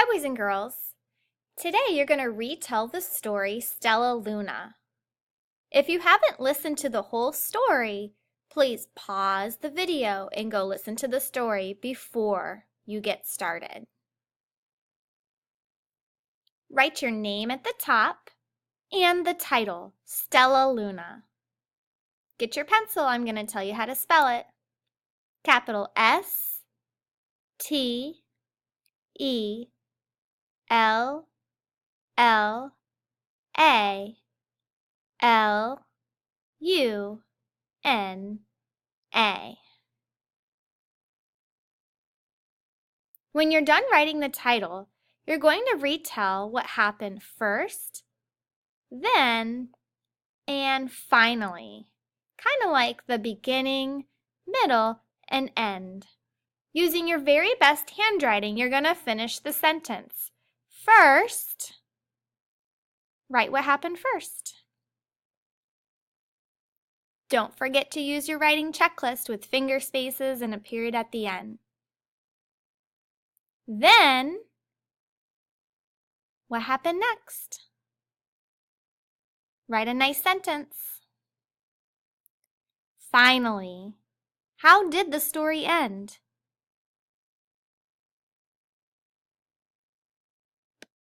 Hi, boys and girls. Today you're going to retell the story Stellaluna. If you haven't listened to the whole story, please pause the video and go listen to the story before you get started. Write your name at the top and the title, Stellaluna. Get your pencil, I'm going to tell you how to spell it. Capital S, T, E, L, L, A, L, U, N, A. When you're done writing the title, you're going to retell what happened first, then, and finally. Kind of like the beginning, middle, and end. Using your very best handwriting, you're going to finish the sentence. First, write what happened first. Don't forget to use your writing checklist with finger spaces and a period at the end. Then, what happened next? Write a nice sentence. Finally, how did the story end?